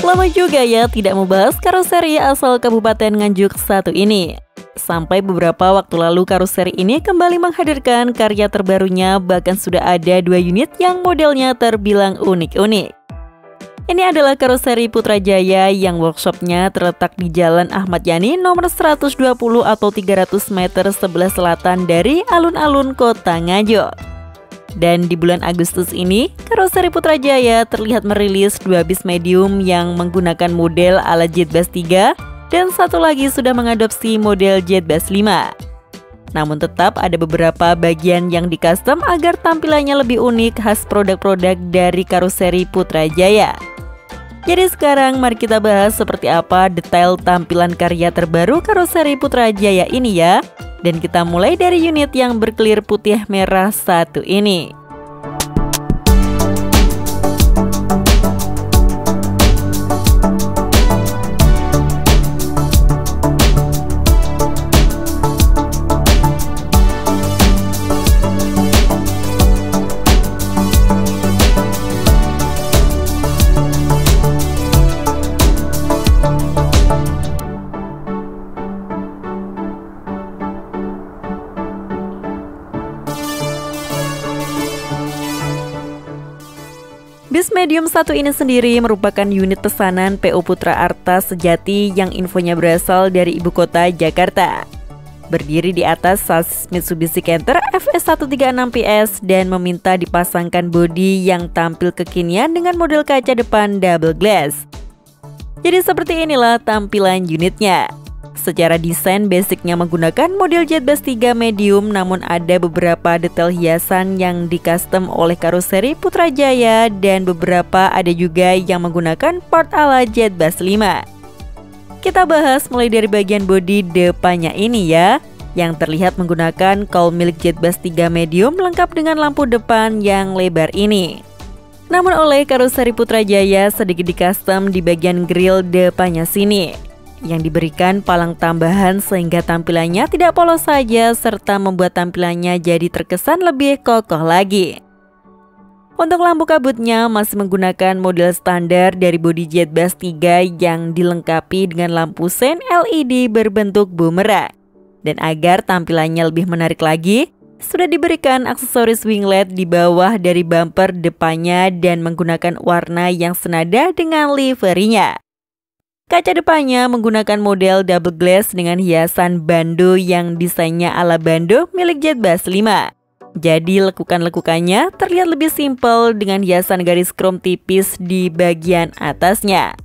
Lama juga ya tidak membahas karoseri asal Kabupaten Nganjuk satu ini. Sampai beberapa waktu lalu karoseri ini kembali menghadirkan karya terbarunya, bahkan sudah ada 2 unit yang modelnya terbilang unik-unik. Ini adalah karoseri Putrajaya yang workshopnya terletak di Jalan Ahmad Yani nomor 120 atau 300 meter sebelah selatan dari alun-alun Kota Nganjuk. Dan di bulan Agustus ini, karoseri Putrajaya terlihat merilis 2 bis medium yang menggunakan model ala Jet Bass 3 dan satu lagi sudah mengadopsi model Jet Bass 5. Namun tetap ada beberapa bagian yang di-custom agar tampilannya lebih unik khas produk-produk dari karoseri Putrajaya. Jadi sekarang mari kita bahas seperti apa detail tampilan karya terbaru karoseri Putrajaya ini ya. Dan kita mulai dari unit yang berkelir putih merah satu ini. Bis medium satu ini sendiri merupakan unit pesanan PO Putra Arta Sejati yang infonya berasal dari ibu kota Jakarta. Berdiri di atas sasis Mitsubishi Canter FS136PS dan meminta dipasangkan bodi yang tampil kekinian dengan model kaca depan double glass. Jadi seperti inilah tampilan unitnya. Secara desain basicnya menggunakan model Jet Bass 3 medium, namun ada beberapa detail hiasan yang di-custom oleh karoseri Putrajaya dan beberapa ada juga yang menggunakan part ala Jet Bass 5. Kita bahas mulai dari bagian bodi depannya ini ya, yang terlihat menggunakan kaum milik Jet Bass 3 medium lengkap dengan lampu depan yang lebar ini. Namun oleh karoseri Putrajaya sedikit di-custom di bagian grill depannya sini, yang diberikan palang tambahan sehingga tampilannya tidak polos saja serta membuat tampilannya jadi terkesan lebih kokoh lagi. Untuk lampu kabutnya masih menggunakan model standar dari bodi Jet Bass 3 yang dilengkapi dengan lampu sein LED berbentuk bumerang. Dan agar tampilannya lebih menarik lagi, sudah diberikan aksesoris wing LED di bawah dari bumper depannya dan menggunakan warna yang senada dengan liverinya. Kaca depannya menggunakan model double glass dengan hiasan bando yang desainnya ala bando milik Jet Bass 5. Jadi lekukan-lekukannya terlihat lebih simpel dengan hiasan garis krom tipis di bagian atasnya.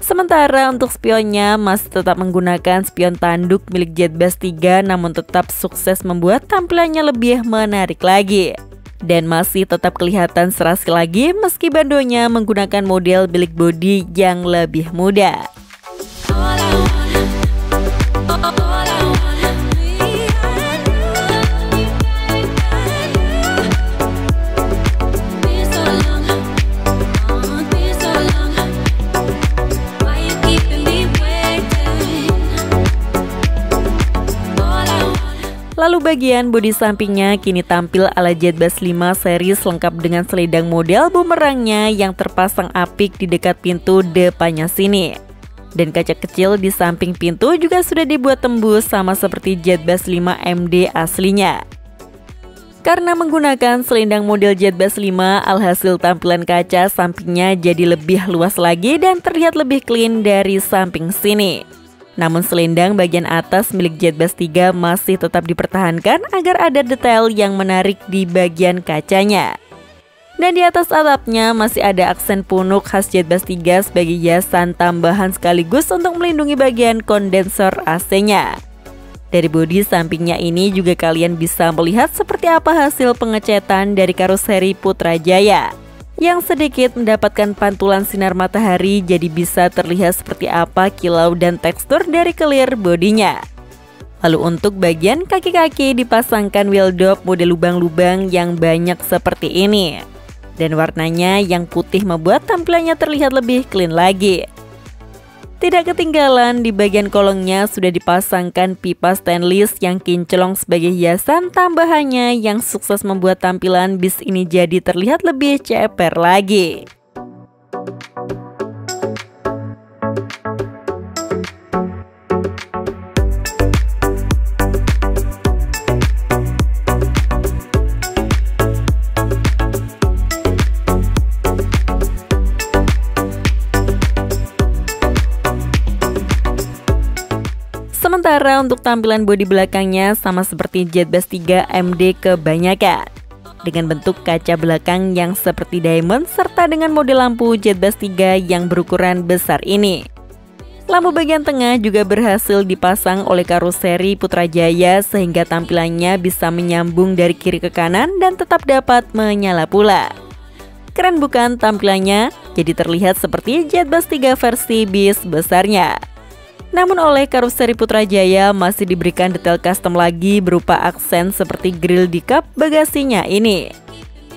Sementara untuk spionnya masih tetap menggunakan spion tanduk milik Jet Bass 3, namun tetap sukses membuat tampilannya lebih menarik lagi. Dan masih tetap kelihatan serasi lagi meski bandonya menggunakan model bilik bodi yang lebih muda. Lalu bagian bodi sampingnya kini tampil ala Jet Bass 5 series lengkap dengan selendang model bumerangnya yang terpasang apik di dekat pintu depannya sini. Dan kaca kecil di samping pintu juga sudah dibuat tembus sama seperti Jet Bass 5 MD aslinya. Karena menggunakan selendang model Jet Bass 5, alhasil tampilan kaca sampingnya jadi lebih luas lagi dan terlihat lebih clean dari samping sini. Namun selendang bagian atas milik Jet Bass 3 masih tetap dipertahankan agar ada detail yang menarik di bagian kacanya. Dan di atas atapnya masih ada aksen punuk khas Jet Bass 3 sebagai hiasan tambahan sekaligus untuk melindungi bagian kondensor AC-nya. Dari bodi sampingnya ini juga kalian bisa melihat seperti apa hasil pengecetan dari karoseri Putrajaya, yang sedikit mendapatkan pantulan sinar matahari, jadi bisa terlihat seperti apa kilau dan tekstur dari kelir bodinya. Lalu untuk bagian kaki-kaki dipasangkan wheel dop model lubang-lubang yang banyak seperti ini. Dan warnanya yang putih membuat tampilannya terlihat lebih clean lagi. Tidak ketinggalan di bagian kolongnya sudah dipasangkan pipa stainless yang kinclong sebagai hiasan tambahannya yang sukses membuat tampilan bis ini jadi terlihat lebih ceper lagi. Sementara untuk tampilan bodi belakangnya sama seperti Jetbus 3 MD kebanyakan, dengan bentuk kaca belakang yang seperti diamond serta dengan model lampu Jetbus 3 yang berukuran besar ini. Lampu bagian tengah juga berhasil dipasang oleh karoseri Putrajaya sehingga tampilannya bisa menyambung dari kiri ke kanan dan tetap dapat menyala pula. Keren bukan tampilannya? Jadi terlihat seperti Jetbus 3 versi bis besarnya. Namun oleh karoseri Putrajaya masih diberikan detail custom lagi berupa aksen seperti grill di kap bagasinya ini.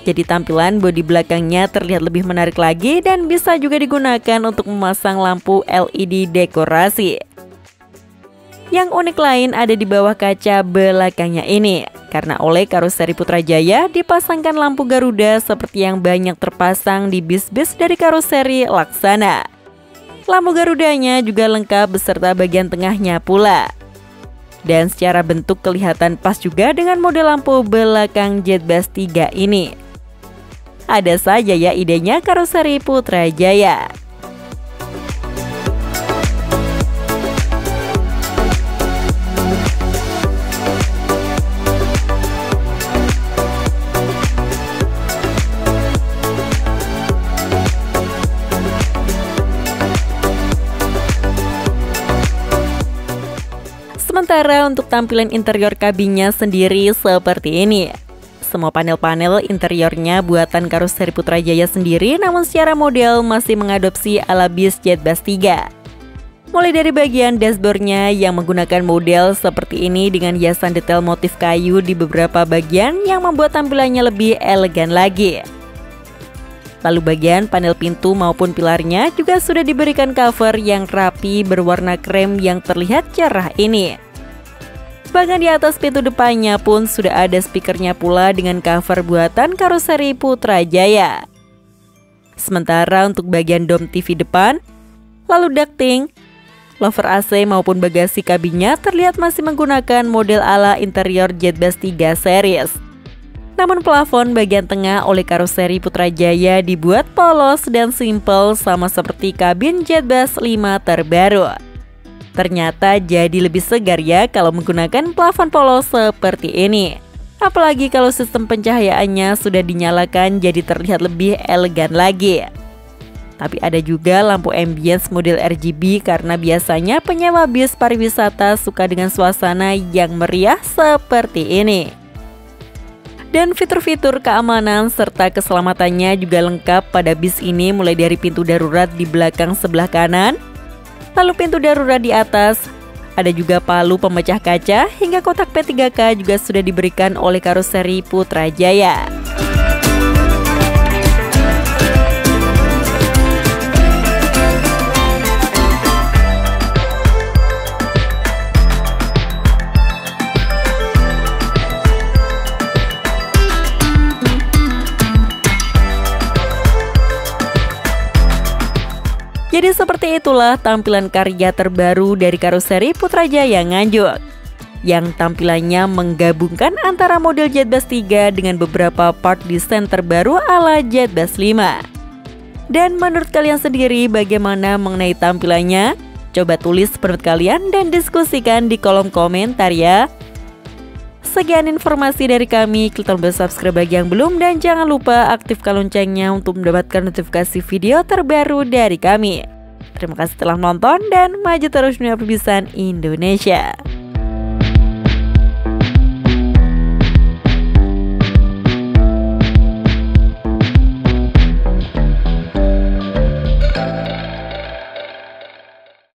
Jadi tampilan bodi belakangnya terlihat lebih menarik lagi dan bisa juga digunakan untuk memasang lampu LED dekorasi. Yang unik lain ada di bawah kaca belakangnya ini, karena oleh karoseri Putrajaya dipasangkan lampu Garuda seperti yang banyak terpasang di bis-bis dari karoseri Laksana. Lampu Garudanya juga lengkap beserta bagian tengahnya pula. Dan secara bentuk kelihatan pas juga dengan model lampu belakang Jetbus 3 ini. Ada saja ya idenya karoseri Putrajaya. Sementara untuk tampilan interior kabinnya sendiri seperti ini. Semua panel-panel interiornya buatan karoseri Putrajaya sendiri, namun secara model masih mengadopsi ala bis Jetbus 3. Mulai dari bagian dashboardnya yang menggunakan model seperti ini dengan hiasan detail motif kayu di beberapa bagian yang membuat tampilannya lebih elegan lagi. Lalu bagian panel pintu maupun pilarnya juga sudah diberikan cover yang rapi berwarna krem yang terlihat cerah ini. Bahkan di atas pintu depannya pun sudah ada speakernya pula dengan cover buatan karoseri Putrajaya. Sementara untuk bagian dom TV depan, lalu ducting, louvre AC maupun bagasi kabinnya terlihat masih menggunakan model ala interior Jetbus 3 series. Namun plafon bagian tengah oleh karoseri Putrajaya dibuat polos dan simple sama seperti kabin Jetbus 5 terbaru. Ternyata jadi lebih segar ya kalau menggunakan plafon polos seperti ini. Apalagi kalau sistem pencahayaannya sudah dinyalakan jadi terlihat lebih elegan lagi. Tapi ada juga lampu ambience model RGB karena biasanya penyewa bis pariwisata suka dengan suasana yang meriah seperti ini. Dan fitur-fitur keamanan serta keselamatannya juga lengkap pada bis ini, mulai dari pintu darurat di belakang sebelah kanan, lalu pintu darurat di atas, ada juga palu pemecah kaca, hingga kotak P3K juga sudah diberikan oleh karoseri Putrajaya. Jadi seperti itulah tampilan karya terbaru dari karoseri Putrajaya Nganjuk, yang tampilannya menggabungkan antara model Jetbus 3 dengan beberapa part desain terbaru ala Jetbus 5. Dan menurut kalian sendiri bagaimana mengenai tampilannya? Coba tulis pendapat kalian dan diskusikan di kolom komentar ya. Sekian informasi dari kami, klik tombol subscribe bagi yang belum dan jangan lupa aktifkan loncengnya untuk mendapatkan notifikasi video terbaru dari kami. Terima kasih telah menonton dan maju terus dunia perbisan Indonesia.